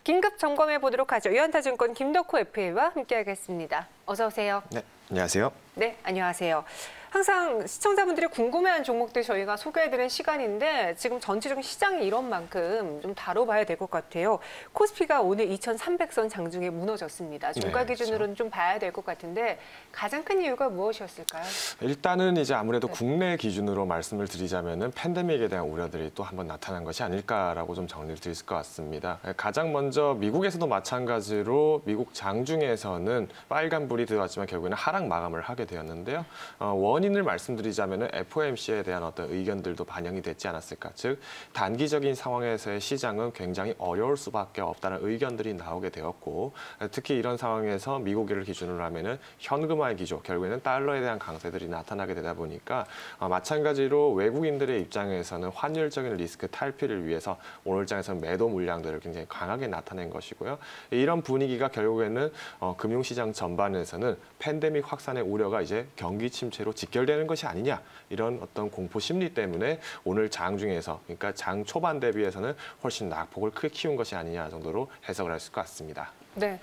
긴급 점검해 보도록 하죠. 유한타증권 김덕호 FA와 함께하겠습니다. 어서 오세요. 네, 안녕하세요. 네, 안녕하세요. 항상 시청자분들이 궁금해하는 종목들 저희가 소개해드린 시간인데 지금 전체적인 시장이 이런 만큼 좀 다뤄봐야 될 것 같아요. 코스피가 오늘 2,300선 장중에 무너졌습니다. 종가 기준으로는 좀 봐야 될 것 같은데 가장 큰 이유가 무엇이었을까요? 일단은 이제 아무래도 국내 기준으로 말씀을 드리자면은 팬데믹에 대한 우려들이 또 한번 나타난 것이 아닐까라고 좀 정리를 드릴 것 같습니다. 가장 먼저 미국에서도 마찬가지로 미국 장중에서는 빨간불이 들어왔지만 결국에는 하락 마감을 하게 되었는데요. 원인을 말씀드리자면 FOMC에 대한 어떤 의견들도 반영이 됐지 않았을까. 즉 단기적인 상황에서의 시장은 굉장히 어려울 수밖에 없다는 의견들이 나오게 되었고, 특히 이런 상황에서 미국을 기준으로 하면은 현금화의 기조, 결국에는 달러에 대한 강세들이 나타나게 되다 보니까 마찬가지로 외국인들의 입장에서는 환율적인 리스크 탈피를 위해서 오늘 장에서는 매도 물량들을 굉장히 강하게 나타낸 것이고요. 이런 분위기가 결국에는 금융시장 전반에서는 팬데믹 확산의 우려가 이제 경기 침체로 직결되는 것이 아니냐, 이런 어떤 공포 심리 때문에 오늘 장중에서, 그러니까 장 초반 대비해서는 훨씬 낙폭을 크게 키운 것이 아니냐 정도로 해석을 할 수 있을 것 같습니다. 네.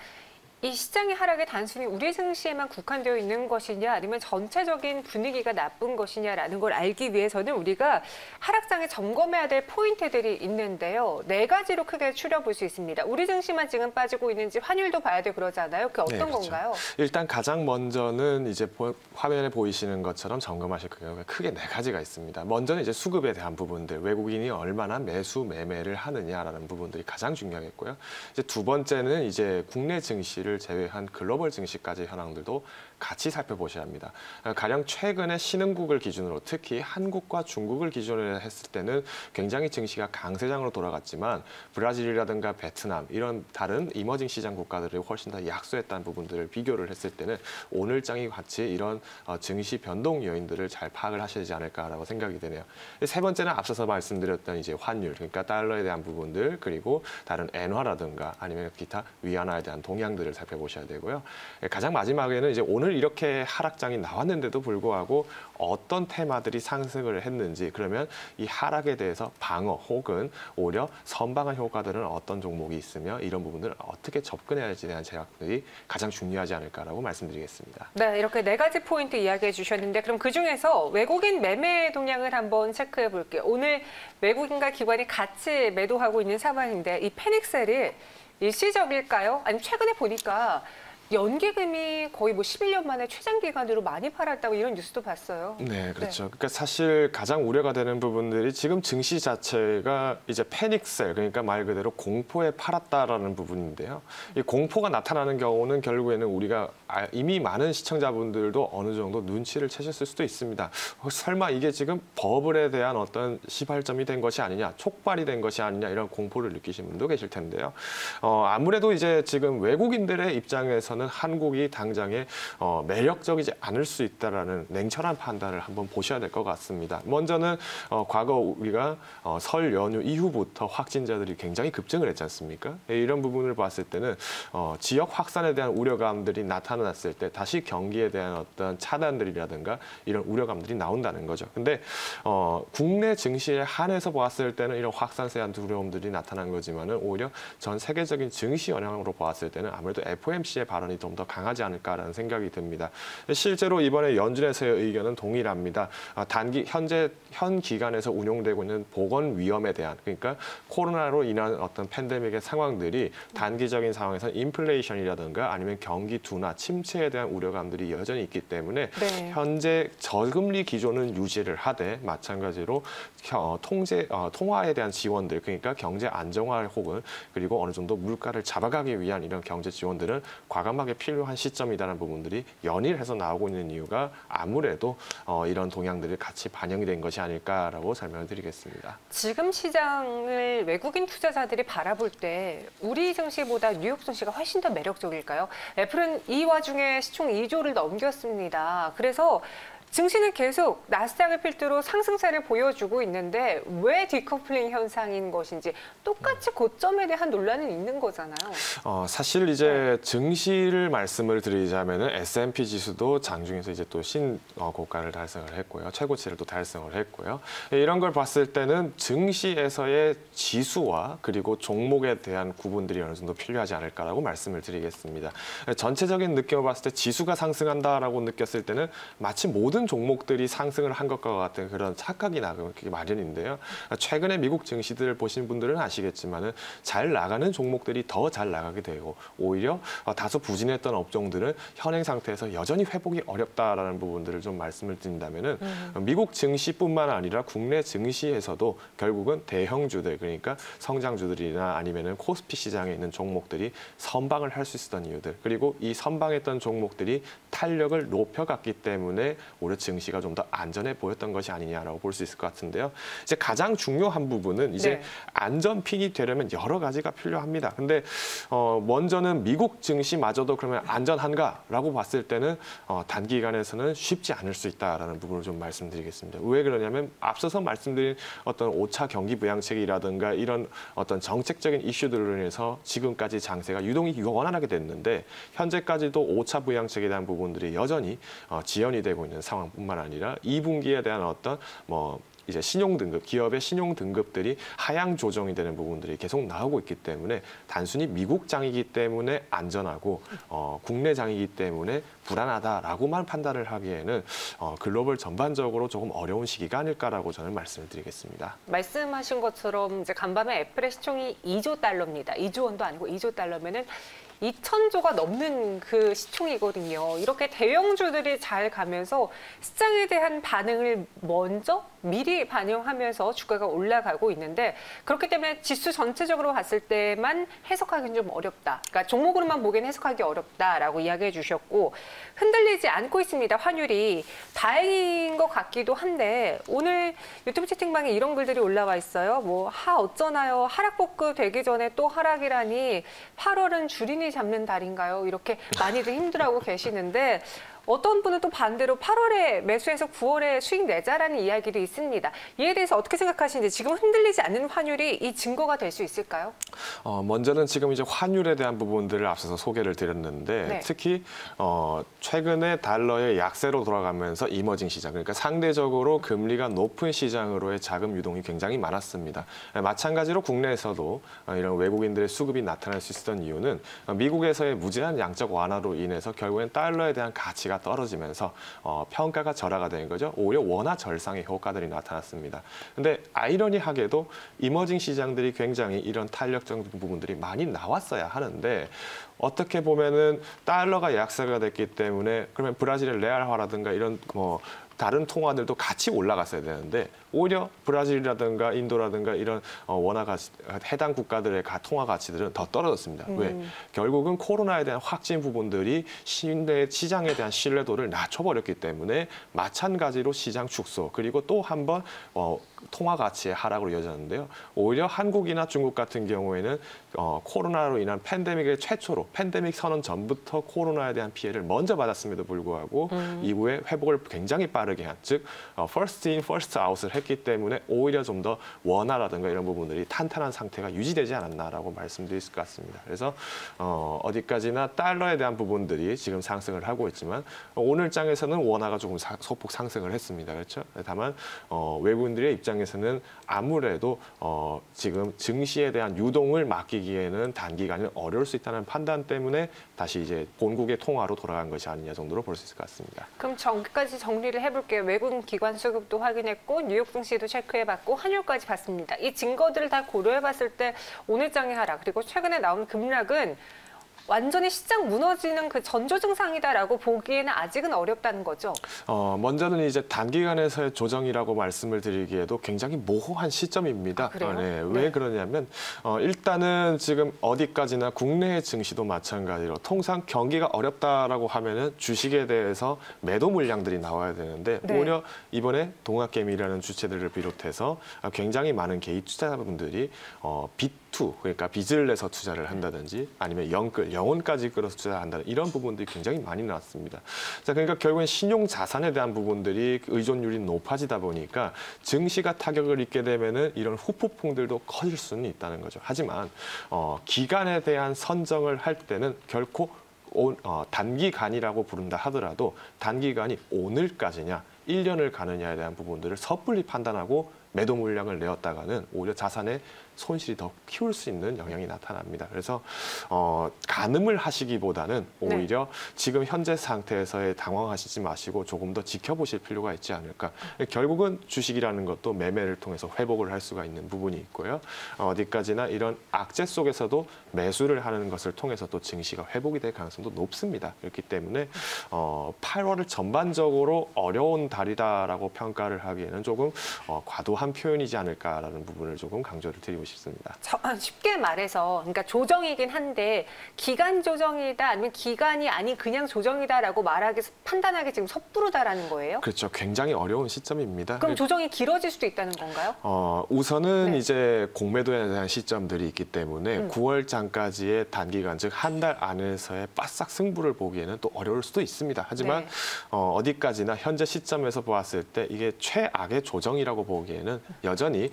이 시장의 하락이 단순히 우리 증시에만 국한되어 있는 것이냐 아니면 전체적인 분위기가 나쁜 것이냐라는 걸 알기 위해서는 우리가 하락장에 점검해야 될 포인트들이 있는데요. 4가지로 크게 추려볼 수 있습니다. 우리 증시만 지금 빠지고 있는지 환율도 봐야 돼 그러잖아요. 그게 어떤 그렇죠. 건가요? 일단 가장 먼저는 이제 화면에 보이시는 것처럼 점검하실 경우가 크게 4가지가 있습니다. 먼저는 이제 수급에 대한 부분들, 외국인이 얼마나 매수, 매매를 하느냐라는 부분들이 가장 중요하겠고요. 이제 두 번째는 이제 국내 증시를 제외한 글로벌 증시까지 현황들도 같이 살펴보셔야 합니다. 가령 최근에 신흥국을 기준으로 특히 한국과 중국을 기준으로 했을 때는 굉장히 증시가 강세장으로 돌아갔지만 브라질이라든가 베트남 이런 다른 이머징 시장 국가들이 훨씬 더 약소했다는 부분들을 비교를 했을 때는 오늘 장이 같이 이런 증시 변동 요인들을 잘 파악을 하셔야 되지 않을까라고 생각이 되네요. 세 번째는 앞서서 말씀드렸던 이제 환율, 그러니까 달러에 대한 부분들, 그리고 다른 엔화라든가 아니면 기타 위안화에 대한 동향들을 살펴보셔야 되고요. 가장 마지막에는 이제 오늘 이렇게 하락장이 나왔는데도 불구하고 어떤 테마들이 상승을 했는지, 그러면 이 하락에 대해서 방어 혹은 오히려 선방한 효과들은 어떤 종목이 있으며 이런 부분들을 어떻게 접근해야 할지에 대한 제약들이 가장 중요하지 않을까라고 말씀드리겠습니다. 네, 이렇게 4가지 포인트 이야기해 주셨는데 그럼 그중에서 외국인 매매 동향을 한번 체크해 볼게요. 오늘 외국인과 기관이 같이 매도하고 있는 상황인데 이 패닉셀이 일시적일까요? 아니면 최근에 보니까 연기금이 거의 뭐 11년 만에 최장 기간으로 많이 팔았다고 이런 뉴스도 봤어요. 네, 그렇죠. 그러니까 사실 가장 우려가 되는 부분들이 지금 증시 자체가 이제 패닉셀, 그러니까 말 그대로 공포에 팔았다라는 부분인데요. 이 공포가 나타나는 경우는 결국에는 우리가 이미 많은 시청자분들도 어느 정도 눈치를 채셨을 수도 있습니다. 설마 이게 지금 버블에 대한 어떤 시발점이 된 것이 아니냐, 촉발이 된 것이 아니냐, 이런 공포를 느끼신 분도 계실 텐데요. 아무래도 이제 지금 외국인들의 입장에서는 한국이 당장에 매력적이지 않을 수 있다라는 냉철한 판단을 한번 보셔야 될 것 같습니다. 먼저는 과거 우리가 설 연휴 이후부터 확진자들이 굉장히 급증을 했지 않습니까? 이런 부분을 봤을 때는 지역 확산에 대한 우려감들이 나타났을 때 다시 경기에 대한 어떤 차단들이라든가 이런 우려감들이 나온다는 거죠. 근데 국내 증시에 한해서 보았을 때는 이런 확산세에 대한 두려움들이 나타난 거지만은 오히려 전 세계적인 증시 영향으로 보았을 때는 아무래도 FOMC의 발언이 좀 더 강하지 않을까라는 생각이 듭니다. 실제로 이번에 연준에서의 의견은 동일합니다. 현 기간에서 운용되고 있는 보건 위험에 대한, 그러니까 코로나로 인한 어떤 팬데믹의 상황들이 단기적인 상황에서 인플레이션이라든가 아니면 경기 둔화, 침체에 대한 우려감들이 여전히 있기 때문에 네. 현재 저금리 기조는 유지를 하되 마찬가지로 통화에 대한 지원들, 그러니까 경제 안정화 혹은 그리고 어느 정도 물가를 잡아가기 위한 이런 경제 지원들은 과감하게 필요한 시점이라는 부분들이 연일해서 나오고 있는 이유가 아무래도 이런 동향들이 같이 반영이 된 것이 아닐까라고 설명을 드리겠습니다. 지금 시장을 외국인 투자자들이 바라볼 때 우리 증시보다 뉴욕 증시가 훨씬 더 매력적일까요? 애플은 이 와중에 시총 2조를 넘겼습니다. 그래서 증시는 계속 나스닥을 필두로 상승세를 보여주고 있는데 왜 디커플링 현상인 것인지 똑같이 고점에 대한 논란은 있는 거잖아요. 사실 이제 증시를 말씀을 드리자면은 S&P 지수도 장중에서 이제 또 고가를 달성을 했고요. 최고치를 또 달성을 했고요. 이런 걸 봤을 때는 증시에서의 지수와 그리고 종목에 대한 구분들이 어느 정도 필요하지 않을까라고 말씀을 드리겠습니다. 전체적인 느낌을 봤을 때 지수가 상승한다라고 느꼈을 때는 마치 모든 종목들이 상승을 한 것과 같은 그런 착각이 나기 마련인데요. 최근에 미국 증시들을 보신 분들은 아시겠지만은 잘 나가는 종목들이 더 잘 나가게 되고 오히려 다소 부진했던 업종들은 현행 상태에서 여전히 회복이 어렵다라는 부분들을 좀 말씀을 드린다면은 미국 증시뿐만 아니라 국내 증시에서도 결국은 대형주들 그러니까 성장주들이나 아니면은 코스피 시장에 있는 종목들이 선방을 할 수 있었던 이유들 그리고 이 선방했던 종목들이 탄력을 높여갔기 때문에 올해 증시가 좀 더 안전해 보였던 것이 아니냐라고 볼 수 있을 것 같은데요. 이제 가장 중요한 부분은 이제 안전픽이 되려면 여러 가지가 필요합니다. 근데 먼저는 미국 증시마저도 그러면 안전한가라고 봤을 때는 단기간에서는 쉽지 않을 수 있다라는 부분을 좀 말씀드리겠습니다. 왜 그러냐면 앞서서 말씀드린 어떤 5차 경기 부양책이라든가 이런 어떤 정책적인 이슈들로 인해서 지금까지 장세가 유동이 원활하게 됐는데 현재까지도 5차 부양책에 대한 부분들이 여전히 지연이 되고 있는 상황뿐만 아니라 2분기에 대한 어떤 이제 신용등급, 기업의 신용등급들이 하향 조정이 되는 부분들이 계속 나오고 있기 때문에 단순히 미국장이기 때문에 안전하고 국내 장이기 때문에 불안하다라고만 판단을 하기에는 글로벌 전반적으로 조금 어려운 시기가 아닐까라고 저는 말씀을 드리겠습니다. 말씀하신 것처럼 이제 간밤에 애플의 시총이 2조 달러입니다. 2조 원도 아니고 2조 달러면은 2,000조가 넘는 그 시총이거든요. 이렇게 대형주들이 잘 가면서 시장에 대한 반응을 먼저 미리 반영하면서 주가가 올라가고 있는데 그렇기 때문에 지수 전체적으로 봤을 때만 해석하기는 좀 어렵다. 그러니까 종목으로만 보기엔 해석하기 어렵다라고 이야기해 주셨고 흔들리지 않고 있습니다. 환율이 다행인 것 같기도 한데 오늘 유튜브 채팅방에 이런 글들이 올라와 있어요. 어쩌나요? 하락복구 되기 전에 또 하락이라니 8월은 주린이 잡는 달인가요? 이렇게 많이들 힘들어하고 계시는데 어떤 분은 또 반대로 8월에 매수해서 9월에 수익 내자라는 이야기도 있습니다. 이에 대해서 어떻게 생각하시는지 지금 흔들리지 않는 환율이 이 증거가 될 수 있을까요? 먼저는 지금 이제 환율에 대한 부분들을 앞서서 소개를 드렸는데 특히 최근에 달러의 약세로 돌아가면서 이머징 시장 그러니까 상대적으로 금리가 높은 시장으로의 자금 유동이 굉장히 많았습니다. 마찬가지로 국내에서도 이런 외국인들의 수급이 나타날 수 있었던 이유는 미국에서의 무제한 양적 완화로 인해서 결국엔 달러에 대한 가치가 떨어지면서 평가가 절하가 된 거죠. 오히려 원화 절상의 효과들이 나타났습니다. 근데 아이러니하게도 이머징 시장들이 굉장히 이런 탄력적인 부분들이 많이 나왔어야 하는데 어떻게 보면은 달러가 약세가 됐기 때문에 그러면 브라질의 레알화라든가 이런 다른 통화들도 같이 올라갔어야 되는데 오히려 브라질이라든가 인도라든가 이런 원화 가치, 해당 국가들의 통화 가치들은 더 떨어졌습니다. 왜? 결국은 코로나에 대한 확진 부분들이 시장에 대한 신뢰도를 낮춰버렸기 때문에 마찬가지로 시장 축소 그리고 또 한 번 통화 가치의 하락으로 이어졌는데요. 오히려 한국이나 중국 같은 경우에는 코로나로 인한 팬데믹의 최초로 팬데믹 선언 전부터 코로나에 대한 피해를 먼저 받았음에도 불구하고 이후에 회복을 굉장히 빠르게 한 즉 first in, first out을 했기 때문에 오히려 좀 더 원화라든가 이런 부분들이 탄탄한 상태가 유지되지 않았나라고 말씀드릴 수 있을 것 같습니다. 그래서 어디까지나 달러에 대한 부분들이 지금 상승을 하고 있지만 오늘 장에서는 원화가 조금 소폭 상승을 했습니다. 그렇죠? 다만 외국인들의 입장에서는 아무래도 지금 증시에 대한 유동을 맡기기에는 단기간에 어려울 수 있다는 판단 때문에 다시 이제 본국의 통화로 돌아간 것이 아니냐 정도로 볼 수 있을 것 같습니다. 그럼 여기까지 정리를 해볼게요. 외국인 기관 수급도 확인했고 뉴욕 증시도 체크해봤고 환율까지 봤습니다. 이 증거들을 다 고려해봤을 때 오늘 장의 하락 그리고 최근에 나온 급락은 완전히 시장 무너지는 그 전조 증상이다라고 보기에는 아직은 어렵다는 거죠. 먼저는 이제 단기간에서의 조정이라고 말씀을 드리기에도 굉장히 모호한 시점입니다. 아, 그래요? 네. 왜 그러냐면 일단은 지금 어디까지나 국내의 증시도 마찬가지로 통상 경기가 어렵다라고 하면은 주식에 대해서 매도 물량들이 나와야 되는데 오히려 이번에 동학개미라는 주체들을 비롯해서 굉장히 많은 개인 투자자분들이 빚 B2, 그러니까 빚을 내서 투자를 한다든지 아니면 영혼까지 끌어서 투자한다는 이런 부분들이 굉장히 많이 나왔습니다. 자, 그러니까 결국엔 신용 자산에 대한 부분들이 의존율이 높아지다 보니까 증시가 타격을 입게 되면은 이런 후폭풍들도 커질 수는 있다는 거죠. 하지만 기간에 대한 선정을 할 때는 결코 단기간이라고 부른다 하더라도 단기간이 오늘까지냐 1년을 가느냐에 대한 부분들을 섣불리 판단하고 매도 물량을 내었다가는 오히려 자산의 손실이 더 키울 수 있는 영향이 나타납니다. 그래서 가늠을 하시기보다는 오히려 지금 현재 상태에서의 당황하시지 마시고 조금 더 지켜보실 필요가 있지 않을까. 결국은 주식이라는 것도 매매를 통해서 회복을 할 수가 있는 부분이 있고요. 어디까지나 이런 악재 속에서도 매수를 하는 것을 통해서 또 증시가 회복이 될 가능성도 높습니다. 그렇기 때문에 8월을 전반적으로 어려운 달이다라고 평가를 하기에는 조금 과도한 표현이지 않을까라는 부분을 조금 강조를 드리고 싶습니다. 쉽게 말해서 그러니까 조정이긴 한데 기간 조정이다 아니면 기간이 아닌 그냥 조정이다라고 말하기 판단하기 지금 섭부르다라는 거예요? 그렇죠. 굉장히 어려운 시점입니다. 그럼 조정이 길어질 수도 있다는 건가요? 우선은 이제 공매도에 대한 시점들이 있기 때문에 9월장까지의 단기간 즉 한 달 안에서의 바싹 승부를 보기에는 또 어려울 수도 있습니다. 하지만 어디까지나 현재 시점에서 보았을 때 이게 최악의 조정이라고 보기에는 여전히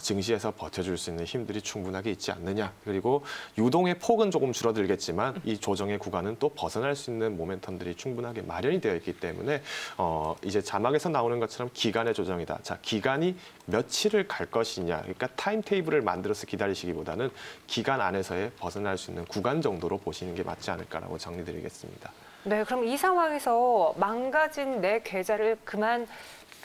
증시에서 버텨줄 수 있는 힘들이 충분하게 있지 않느냐. 그리고 유동의 폭은 조금 줄어들겠지만 이 조정의 구간은 또 벗어날 수 있는 모멘텀들이 충분하게 마련이 되어 있기 때문에 이제 자막에서 나오는 것처럼 기간의 조정이다. 자, 기간이 며칠을 갈 것이냐. 그러니까 타임테이블을 만들어서 기다리시기보다는 기간 안에서의 벗어날 수 있는 구간 정도로 보시는 게 맞지 않을까라고 정리드리겠습니다. 네, 그럼 이 상황에서 망가진 내 계좌를 그만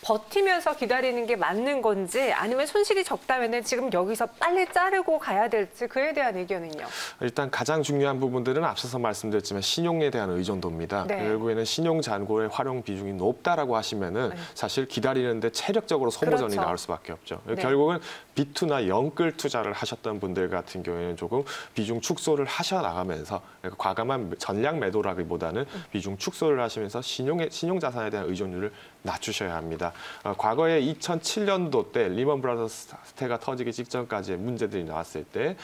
버티면서 기다리는 게 맞는 건지 아니면 손실이 적다면은 지금 여기서 빨리 자르고 가야 될지 그에 대한 의견은요? 일단 가장 중요한 부분들은 앞서서 말씀드렸지만 신용에 대한 의존도입니다. 결국에는 신용 잔고의 활용 비중이 높다라고 하시면은 사실 기다리는데 체력적으로 소모전이 나올 수밖에 없죠. 결국은 B2나 영끌 투자를 하셨던 분들 같은 경우에는 조금 비중 축소를 하셔 나가면서 과감한 전량 매도라기보다는 비중 축소를 하시면서 신용 자산에 대한 의존율을 낮추셔야 합니다. 과거에 2007년도 때 리먼 브라더스 사태가 터지기 직전까지의 문제들이 나왔을 때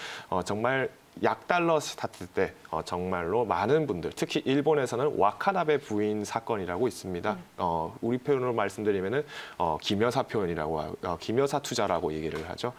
정말 약달러 스타트 때 정말로 많은 분들, 특히 일본에서는 와카나베 부인 사건이라고 있습니다. 우리 표현으로 말씀드리면은 기묘사 표현이라고 기묘사 투자라고 얘기를 하죠.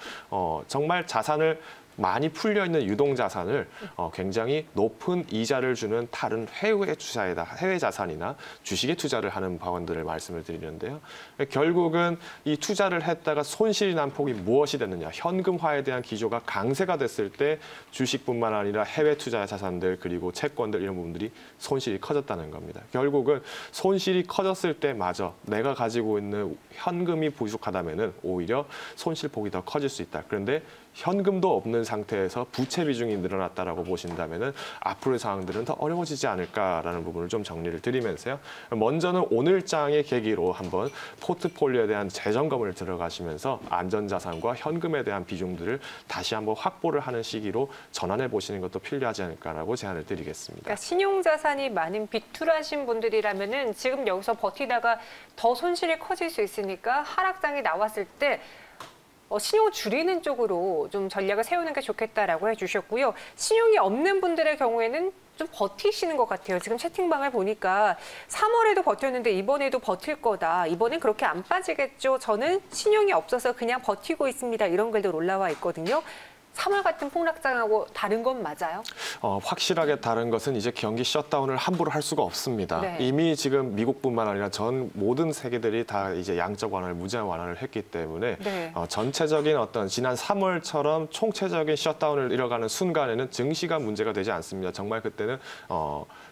정말 자산을 많이 풀려 있는 유동 자산을 굉장히 높은 이자를 주는 다른 해외 투자에다 해외 자산이나 주식에 투자를 하는 방언들을 말씀을 드리는데요. 결국은 이 투자를 했다가 손실이 난 폭이 무엇이 됐느냐? 현금화에 대한 기조가 강세가 됐을 때 주식뿐만 아니라 해외 투자 자산들 그리고 채권들 이런 부분들이 손실이 커졌다는 겁니다. 결국은 손실이 커졌을 때마저 내가 가지고 있는 현금이 부족하다면은 오히려 손실 폭이 더 커질 수 있다. 그런데 현금도 없는 상태에서 부채 비중이 늘어났다라고 보신다면은 앞으로의 상황들은 더 어려워지지 않을까라는 부분을 좀 정리를 드리면서요. 먼저는 오늘장의 계기로 한번 포트폴리오에 대한 재점검을 들어가시면서 안전자산과 현금에 대한 비중들을 다시 한번 확보를 하는 시기로 전환해 보시는 것도 필요하지 않을까라고 제안을 드리겠습니다. 그러니까 신용자산이 많은 비투라신 분들이라면은 지금 여기서 버티다가 더 손실이 커질 수 있으니까 하락장이 나왔을 때 신용을 줄이는 쪽으로 좀 전략을 세우는 게 좋겠다라고 해주셨고요. 신용이 없는 분들의 경우에는 좀 버티시는 것 같아요. 지금 채팅방을 보니까 3월에도 버텼는데 이번에도 버틸 거다. 이번엔 그렇게 안 빠지겠죠. 저는 신용이 없어서 그냥 버티고 있습니다. 이런 글들 올라와 있거든요. 3월 같은 폭락장하고 다른 건 맞아요? 확실하게 다른 것은 이제 경기 셧다운을 함부로 할 수가 없습니다. 이미 지금 미국뿐만 아니라 전 모든 세계들이 다 이제 양적 완화를 무제한 완화를 했기 때문에 전체적인 어떤 지난 3월처럼 총체적인 셧다운을 이뤄가는 순간에는 증시가 문제가 되지 않습니다. 정말 그때는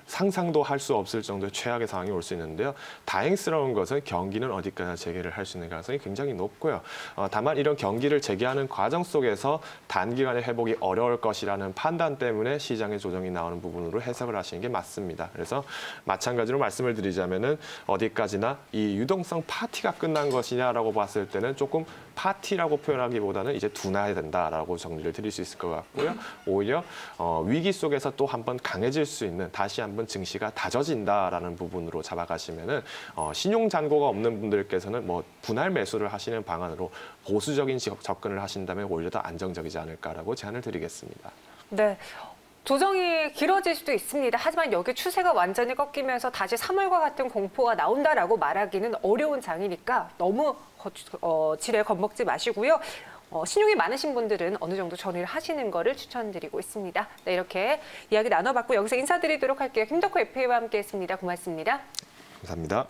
상상도 할 수 없을 정도의 최악의 상황이 올 수 있는데요. 다행스러운 것은 경기는 어디까지나 재개를 할 수 있는 가능성이 굉장히 높고요. 다만 이런 경기를 재개하는 과정 속에서 단기간에 회복이 어려울 것이라는 판단 때문에 시장의 조정이 나오는 부분으로 해석을 하시는 게 맞습니다. 그래서 마찬가지로 말씀을 드리자면은 어디까지나 이 유동성 파티가 끝난 것이냐라고 봤을 때는 조금 파티라고 표현하기보다는 이제 둔화해야 된다라고 정리를 드릴 수 있을 것 같고요. 오히려 위기 속에서 또 한번 강해질 수 있는 다시 한번 증시가 다져진다라는 부분으로 잡아가시면은 신용 잔고가 없는 분들께서는 뭐 분할 매수를 하시는 방안으로 보수적인 접근을 하신다면 오히려 더 안정적이지 않을까라고 제안을 드리겠습니다. 네. 조정이 길어질 수도 있습니다. 하지만 여기 추세가 완전히 꺾이면서 다시 3월과 같은 공포가 나온다라고 말하기는 어려운 장이니까 너무 지레 겁먹지 마시고요. 신용이 많으신 분들은 어느 정도 정리를 하시는 거를 추천드리고 있습니다. 네, 이렇게 이야기 나눠봤고 여기서 인사드리도록 할게요. 김덕호 FA와 함께했습니다. 고맙습니다. 감사합니다.